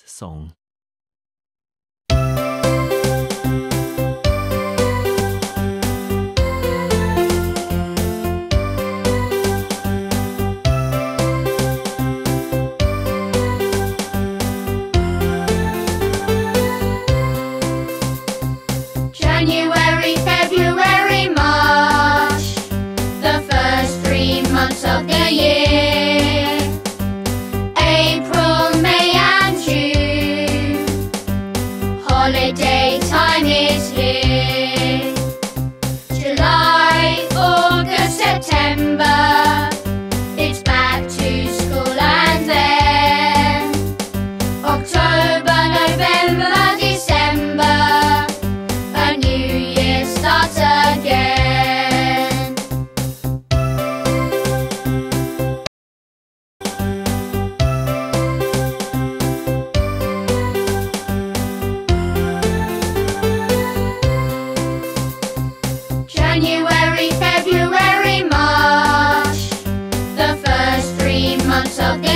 song. January, February, March, the first 3 months of the year. April, May and June, holiday time is here. July, August, September, it's back to school, and then October, November, December, a new year starts again. January, February, March, the first 3 months of the